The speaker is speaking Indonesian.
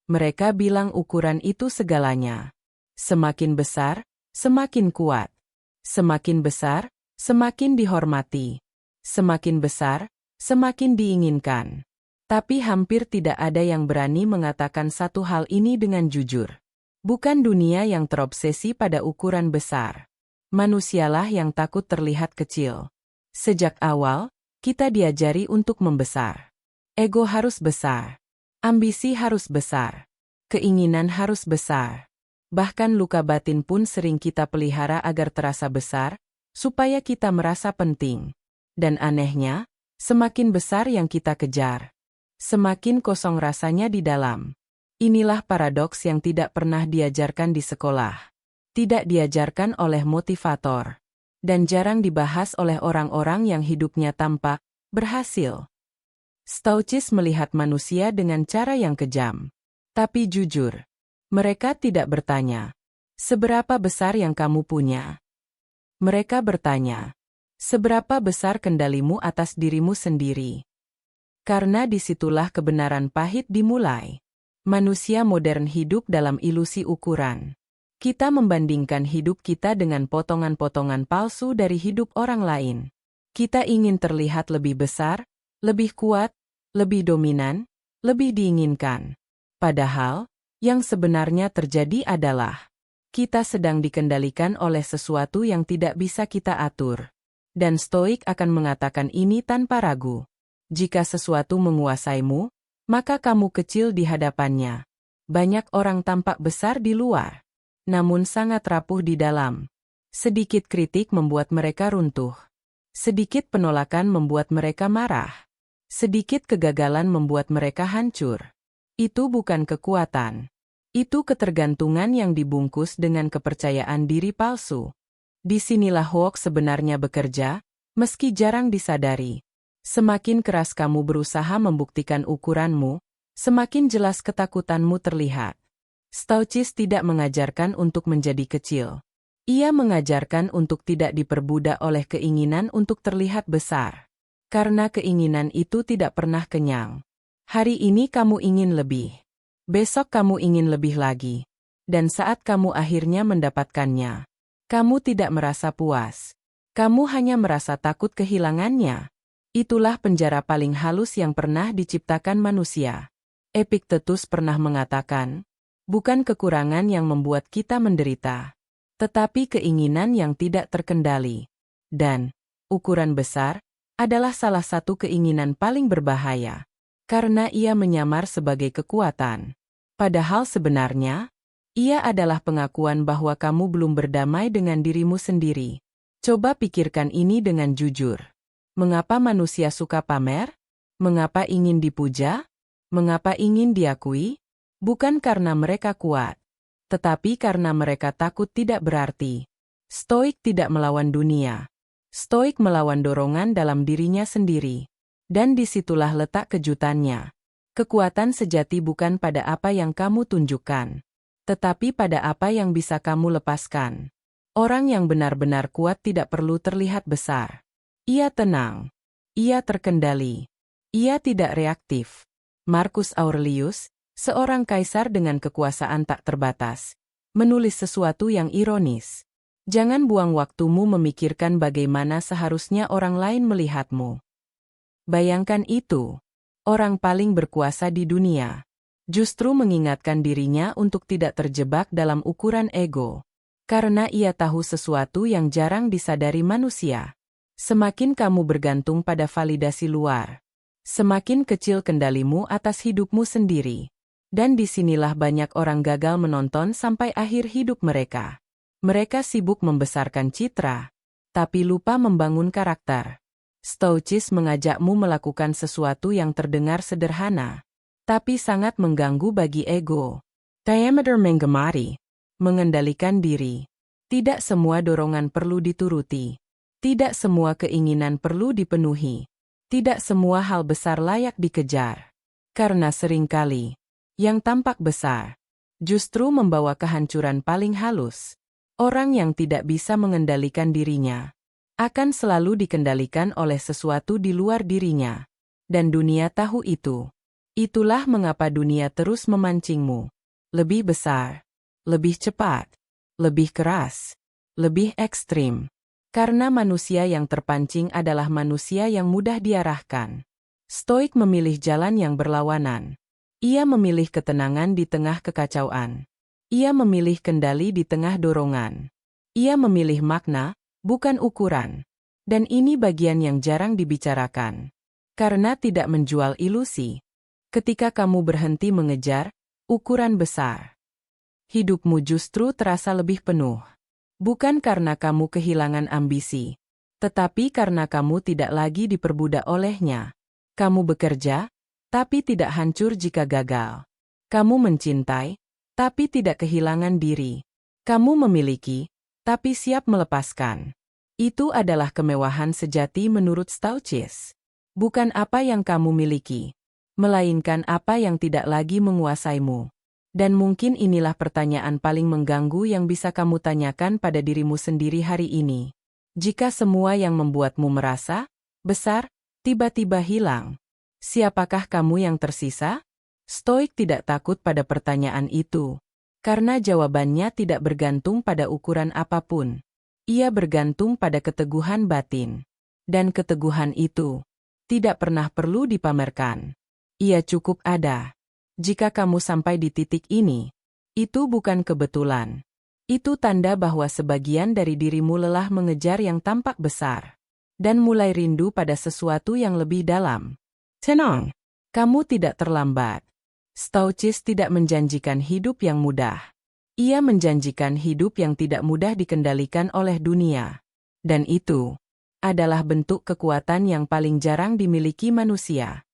Mereka bilang ukuran itu segalanya. Semakin besar, semakin kuat. Semakin besar, semakin dihormati. Semakin besar, semakin diinginkan. Tapi hampir tidak ada yang berani mengatakan satu hal ini dengan jujur. Bukan dunia yang terobsesi pada ukuran besar. Manusialah yang takut terlihat kecil. Sejak awal, kita diajari untuk membesar. Ego harus besar. Ambisi harus besar. Keinginan harus besar. Bahkan luka batin pun sering kita pelihara agar terasa besar, supaya kita merasa penting. Dan anehnya, semakin besar yang kita kejar, semakin kosong rasanya di dalam. Inilah paradoks yang tidak pernah diajarkan di sekolah. Tidak diajarkan oleh motivator. Dan jarang dibahas oleh orang-orang yang hidupnya tampak berhasil. Stoicis melihat manusia dengan cara yang kejam. Tapi jujur, mereka tidak bertanya, "Seberapa besar yang kamu punya?" Mereka bertanya, "Seberapa besar kendalimu atas dirimu sendiri?" Karena disitulah kebenaran pahit dimulai. Manusia modern hidup dalam ilusi ukuran. Kita membandingkan hidup kita dengan potongan-potongan palsu dari hidup orang lain. Kita ingin terlihat lebih besar, lebih kuat, lebih dominan, lebih diinginkan. Padahal, yang sebenarnya terjadi adalah kita sedang dikendalikan oleh sesuatu yang tidak bisa kita atur. Dan Stoik akan mengatakan ini tanpa ragu. Jika sesuatu menguasaimu, maka kamu kecil di hadapannya. Banyak orang tampak besar di luar, namun sangat rapuh di dalam. Sedikit kritik membuat mereka runtuh. Sedikit penolakan membuat mereka marah. Sedikit kegagalan membuat mereka hancur. Itu bukan kekuatan. Itu ketergantungan yang dibungkus dengan kepercayaan diri palsu. Disinilah hoax sebenarnya bekerja, meski jarang disadari. Semakin keras kamu berusaha membuktikan ukuranmu, semakin jelas ketakutanmu terlihat. Stoicis tidak mengajarkan untuk menjadi kecil. Ia mengajarkan untuk tidak diperbudak oleh keinginan untuk terlihat besar. Karena keinginan itu tidak pernah kenyang. Hari ini kamu ingin lebih. Besok kamu ingin lebih lagi. Dan saat kamu akhirnya mendapatkannya, kamu tidak merasa puas. Kamu hanya merasa takut kehilangannya. Itulah penjara paling halus yang pernah diciptakan manusia. Epictetus pernah mengatakan, bukan kekurangan yang membuat kita menderita, tetapi keinginan yang tidak terkendali. Dan ukuran besar adalah salah satu keinginan paling berbahaya, karena ia menyamar sebagai kekuatan. Padahal sebenarnya, ia adalah pengakuan bahwa kamu belum berdamai dengan dirimu sendiri. Coba pikirkan ini dengan jujur. Mengapa manusia suka pamer? Mengapa ingin dipuja? Mengapa ingin diakui? Bukan karena mereka kuat, tetapi karena mereka takut tidak berarti. Stoik tidak melawan dunia. Stoik melawan dorongan dalam dirinya sendiri. Dan disitulah letak kejutannya. Kekuatan sejati bukan pada apa yang kamu tunjukkan, tetapi pada apa yang bisa kamu lepaskan. Orang yang benar-benar kuat tidak perlu terlihat besar. Ia tenang. Ia terkendali. Ia tidak reaktif. Marcus Aurelius, seorang kaisar dengan kekuasaan tak terbatas, menulis sesuatu yang ironis. Jangan buang waktumu memikirkan bagaimana seharusnya orang lain melihatmu. Bayangkan itu. Orang paling berkuasa di dunia justru mengingatkan dirinya untuk tidak terjebak dalam ukuran ego. Karena ia tahu sesuatu yang jarang disadari manusia. Semakin kamu bergantung pada validasi luar, semakin kecil kendalimu atas hidupmu sendiri. Dan disinilah banyak orang gagal menonton sampai akhir hidup mereka. Mereka sibuk membesarkan citra, tapi lupa membangun karakter. Stoicis mengajakmu melakukan sesuatu yang terdengar sederhana, tapi sangat mengganggu bagi ego. Diameter menggemari, mengendalikan diri. Tidak semua dorongan perlu dituruti. Tidak semua keinginan perlu dipenuhi. Tidak semua hal besar layak dikejar. Karena seringkali, yang tampak besar justru membawa kehancuran paling halus. Orang yang tidak bisa mengendalikan dirinya akan selalu dikendalikan oleh sesuatu di luar dirinya. Dan dunia tahu itu. Itulah mengapa dunia terus memancingmu. Lebih besar, lebih cepat, lebih keras, lebih ekstrim. Karena manusia yang terpancing adalah manusia yang mudah diarahkan. Stoik memilih jalan yang berlawanan. Ia memilih ketenangan di tengah kekacauan. Ia memilih kendali di tengah dorongan. Ia memilih makna, bukan ukuran. Dan ini bagian yang jarang dibicarakan. Karena tidak menjual ilusi. Ketika kamu berhenti mengejar ukuran besar, hidupmu justru terasa lebih penuh. Bukan karena kamu kehilangan ambisi, tetapi karena kamu tidak lagi diperbudak olehnya. Kamu bekerja, tapi tidak hancur jika gagal. Kamu mencintai, tapi tidak kehilangan diri. Kamu memiliki, tapi siap melepaskan. Itu adalah kemewahan sejati menurut Stoicis. Bukan apa yang kamu miliki, melainkan apa yang tidak lagi menguasaimu. Dan mungkin inilah pertanyaan paling mengganggu yang bisa kamu tanyakan pada dirimu sendiri hari ini. Jika semua yang membuatmu merasa besar tiba-tiba hilang, siapakah kamu yang tersisa? Stoik tidak takut pada pertanyaan itu, karena jawabannya tidak bergantung pada ukuran apapun. Ia bergantung pada keteguhan batin. Dan keteguhan itu tidak pernah perlu dipamerkan. Ia cukup ada. Jika kamu sampai di titik ini, itu bukan kebetulan. Itu tanda bahwa sebagian dari dirimu lelah mengejar yang tampak besar, dan mulai rindu pada sesuatu yang lebih dalam. Tenang, kamu tidak terlambat. Stoicis tidak menjanjikan hidup yang mudah. Ia menjanjikan hidup yang tidak mudah dikendalikan oleh dunia. Dan itu adalah bentuk kekuatan yang paling jarang dimiliki manusia.